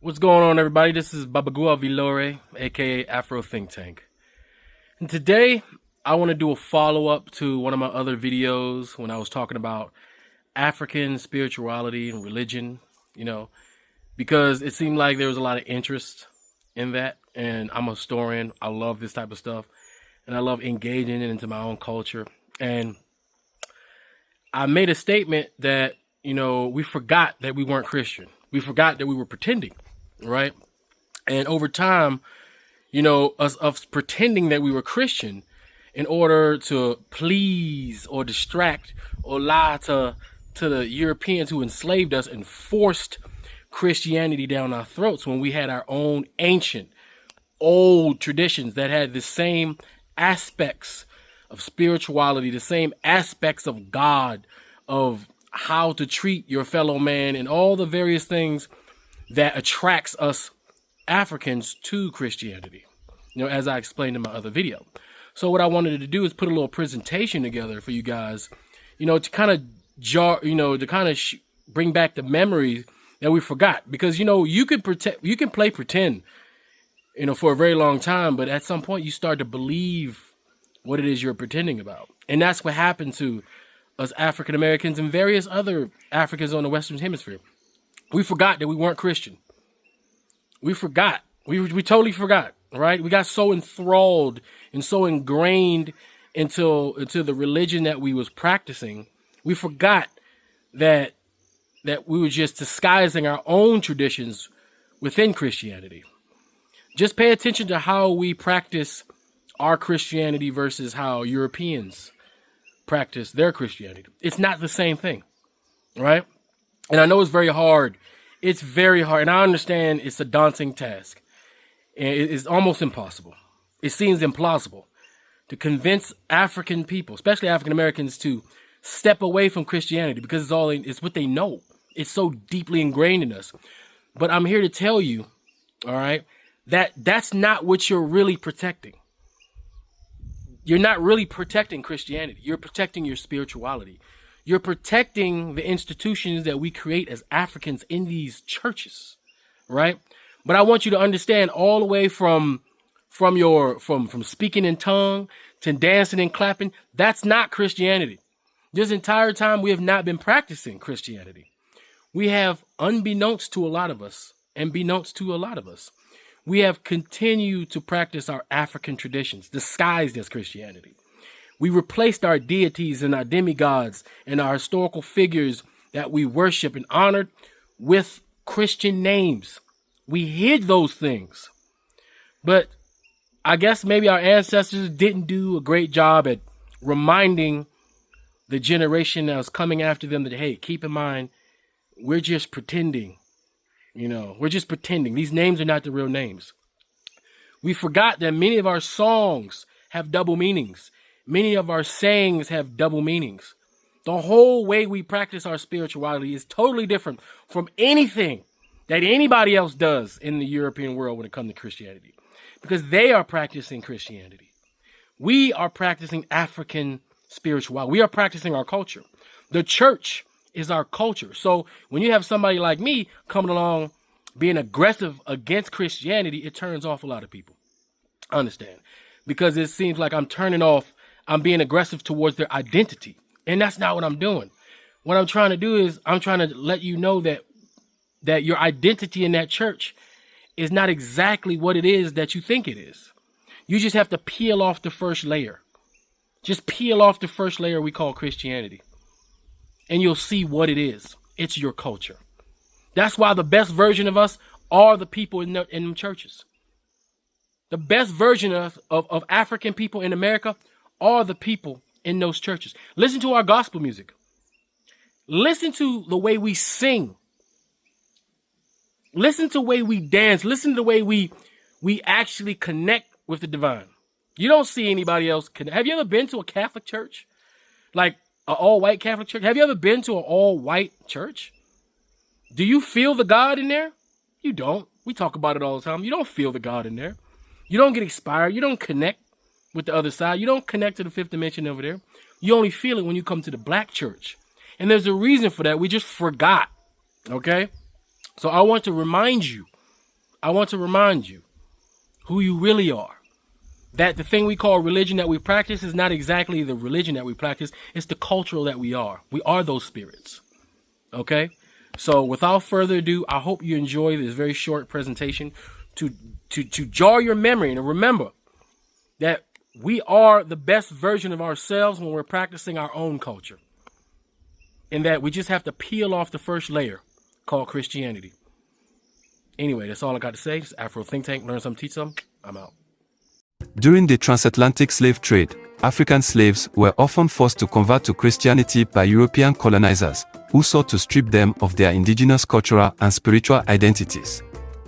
What's going on, everybody? This is Babagua Vilore, aka Afro Think Tank. And today, I want to do a follow-up to one of my other videos when I was talking about African spirituality and religion, because it seemed like there was a lot of interest in that. And I'm a historian. I love this type of stuff. And I love engaging it into my own culture. And I made a statement that, we forgot that we weren't Christian. We forgot that we were pretending, right? And over time, us pretending that we were Christian in order to please or distract or lie to the Europeans who enslaved us and forced Christianity down our throats when we had our own ancient, old traditions that had the same aspects of spirituality, the same aspects of God, of how to treat your fellow man, and all the various things that attracts us Africans to Christianity, as I explained in my other video. So what I wanted to do is put a little presentation together for you guys, to kind of bring back the memories that we forgot. Because, you can play pretend, for a very long time, but at some point you start to believe what it is you're pretending about. And that's what happened to us African Americans and various other Africans on the Western Hemisphere. We forgot that we weren't Christian. We forgot. We totally forgot, right? We got so enthralled and so ingrained into the religion that we was practicing. We forgot that we were just disguising our own traditions within Christianity. Just pay attention to how we practice our Christianity versus how Europeans practice their Christianity. It's not the same thing, right? And I know it's very hard. It's very hard. And I understand it's a daunting task. And it's almost impossible. It seems implausible to convince African people, especially African Americans, to step away from Christianity because it's what they know. It's so deeply ingrained in us. But I'm here to tell you, all right, that's not what you're really protecting. You're not really protecting Christianity. You're protecting your spirituality. You're protecting the institutions that we create as Africans in these churches, right? But I want you to understand all the way from speaking in tongue to dancing and clapping, that's not Christianity. This entire time we have not been practicing Christianity. We have, unbeknownst to a lot of us, and beknownst to a lot of us, we have continued to practice our African traditions, disguised as Christianity. We replaced our deities and our demigods and our historical figures that we worship and honored with Christian names. We hid those things. But I guess maybe our ancestors didn't do a great job at reminding the generation that was coming after them that, hey, keep in mind, we're just pretending. We're just pretending. These names are not the real names. We forgot that many of our songs have double meanings. Many of our sayings have double meanings. The whole way we practice our spirituality is totally different from anything that anybody else does in the European world when it comes to Christianity, because they are practicing Christianity. We are practicing African spirituality. We are practicing our culture. The church is our culture. So when you have somebody like me coming along being aggressive against Christianity, it turns off a lot of people. Understand? Because it seems like I'm being aggressive towards their identity. And that's not what I'm doing. What I'm trying to do is I'm trying to let you know that your identity in that church is not exactly what it is that you think it is. You just have to peel off the first layer. Just peel off the first layer we call Christianity. And you'll see what it is. It's your culture. That's why the best version of us are the people in them churches. The best version of African people in America are the people in those churches. Listen to our gospel music. Listen to the way we sing. Listen to the way we dance. Listen to the way we actually connect with the divine. You don't see anybody else connect. Have you ever been to a Catholic church? Like an all-white Catholic church? Have you ever been to an all-white church? Do you feel the God in there? You don't. We talk about it all the time. You don't feel the God in there. You don't get inspired. You don't connect with the other side. You don't connect to the fifth dimension over there. You only feel it when you come to the black church. And there's a reason for that. We just forgot. Okay? So I want to remind you I want to remind you who you really are. That the thing we call religion that we practice is not exactly the religion that we practice. It's the cultural that we are. We are those spirits. Okay? So without further ado, I hope you enjoy this very short presentation to jar your memory and to remember that we are the best version of ourselves when we're practicing our own culture. And that we just have to peel off the first layer called Christianity. Anyway, that's all I got to say. It's Afro Think Tank. Learn something, teach something. I'm out. During the transatlantic slave trade, African slaves were often forced to convert to Christianity by European colonizers, who sought to strip them of their indigenous cultural and spiritual identities.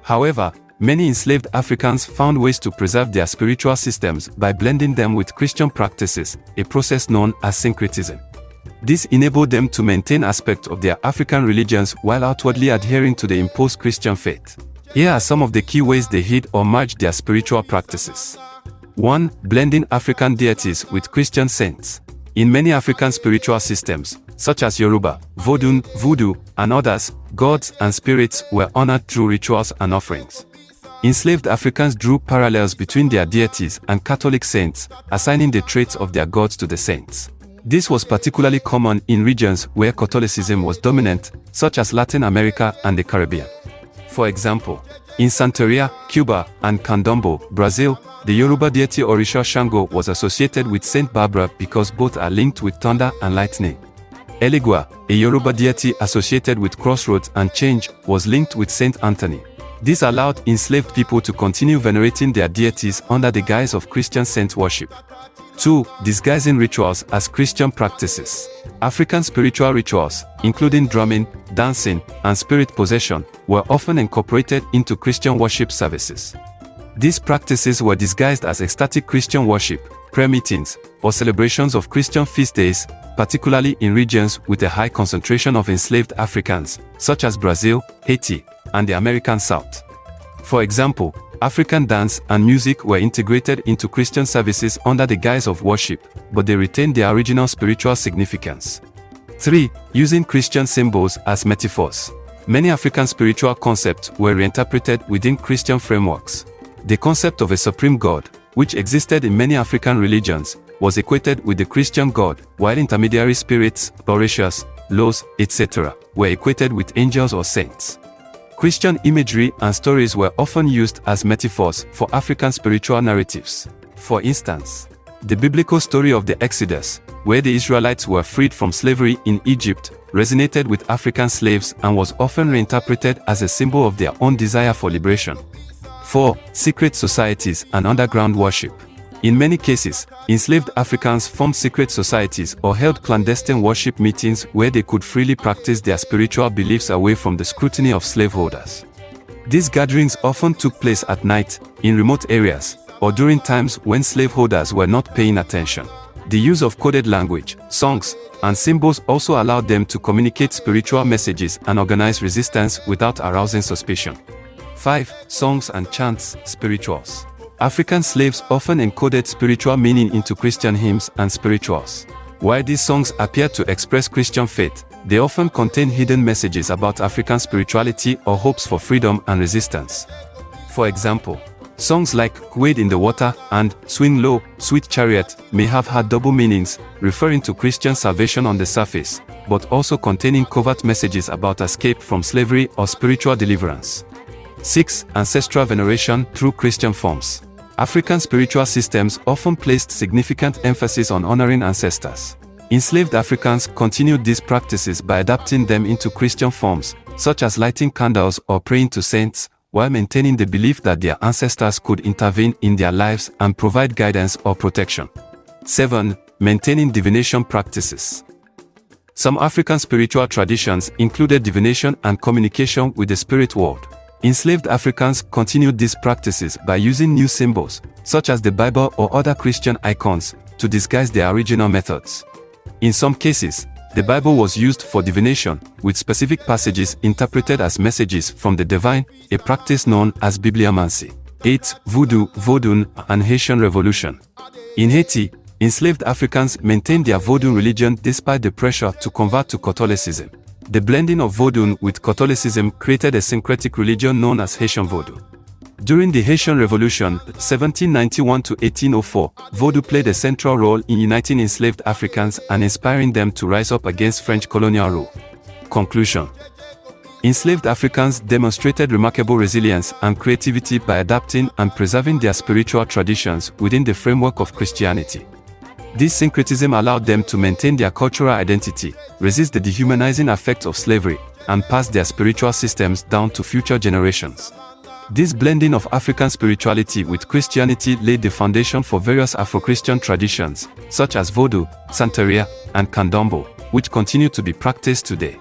However, many enslaved Africans found ways to preserve their spiritual systems by blending them with Christian practices, a process known as syncretism. This enabled them to maintain aspects of their African religions while outwardly adhering to the imposed Christian faith. Here are some of the key ways they hid or merged their spiritual practices. 1. Blending African deities with Christian saints. In many African spiritual systems, such as Yoruba, Voodoo, and others, gods and spirits were honored through rituals and offerings. Enslaved Africans drew parallels between their deities and Catholic saints, assigning the traits of their gods to the saints. This was particularly common in regions where Catholicism was dominant, such as Latin America and the Caribbean. For example, in Santeria, Cuba, and Candomblé, Brazil, the Yoruba deity Orisha Shango was associated with Saint Barbara because both are linked with thunder and lightning. Elegua, a Yoruba deity associated with crossroads and change, was linked with Saint Anthony. This allowed enslaved people to continue venerating their deities under the guise of Christian saint worship. 2. Disguising rituals as Christian practices. African spiritual rituals, including drumming, dancing, and spirit possession, were often incorporated into Christian worship services. These practices were disguised as ecstatic Christian worship, prayer meetings, or celebrations of Christian feast days, particularly in regions with a high concentration of enslaved Africans, such as Brazil, Haiti, and the American South. For example, African dance and music were integrated into Christian services under the guise of worship, but they retained their original spiritual significance. 3. Using Christian symbols as metaphors. Many African spiritual concepts were reinterpreted within Christian frameworks. The concept of a supreme God, which existed in many African religions, was equated with the Christian God, while intermediary spirits, Boratius, Los, etc., were equated with angels or saints. Christian imagery and stories were often used as metaphors for African spiritual narratives. For instance, the biblical story of the Exodus, where the Israelites were freed from slavery in Egypt, resonated with African slaves and was often reinterpreted as a symbol of their own desire for liberation. 4. Secret societies and underground worship. In many cases, enslaved Africans formed secret societies or held clandestine worship meetings where they could freely practice their spiritual beliefs away from the scrutiny of slaveholders. These gatherings often took place at night, in remote areas, or during times when slaveholders were not paying attention. The use of coded language, songs, and symbols also allowed them to communicate spiritual messages and organize resistance without arousing suspicion. 5. Songs and chants, spirituals. African slaves often encoded spiritual meaning into Christian hymns and spirituals. While these songs appear to express Christian faith, they often contain hidden messages about African spirituality or hopes for freedom and resistance. For example, songs like Wade in the Water and Swing Low, Sweet Chariot may have had double meanings, referring to Christian salvation on the surface, but also containing covert messages about escape from slavery or spiritual deliverance. 6. Ancestral veneration through Christian forms. African spiritual systems often placed significant emphasis on honoring ancestors. Enslaved Africans continued these practices by adapting them into Christian forms, such as lighting candles or praying to saints, while maintaining the belief that their ancestors could intervene in their lives and provide guidance or protection. 7. Maintaining divination practices. Some African spiritual traditions included divination and communication with the spirit world. Enslaved Africans continued these practices by using new symbols, such as the Bible or other Christian icons, to disguise their original methods. In some cases, the Bible was used for divination, with specific passages interpreted as messages from the divine, a practice known as bibliomancy. 8. Voodoo, Vodun, and Haitian Revolution. In Haiti, enslaved Africans maintained their Vodun religion despite the pressure to convert to Catholicism. The blending of Vodun with Catholicism created a syncretic religion known as Haitian Vodou. During the Haitian Revolution, 1791 to 1804, Vodou played a central role in uniting enslaved Africans and inspiring them to rise up against French colonial rule. Conclusion: enslaved Africans demonstrated remarkable resilience and creativity by adapting and preserving their spiritual traditions within the framework of Christianity. This syncretism allowed them to maintain their cultural identity, resist the dehumanizing effects of slavery, and pass their spiritual systems down to future generations. This blending of African spirituality with Christianity laid the foundation for various Afro-Christian traditions, such as Vodou, Santeria, and Candomblé, which continue to be practiced today.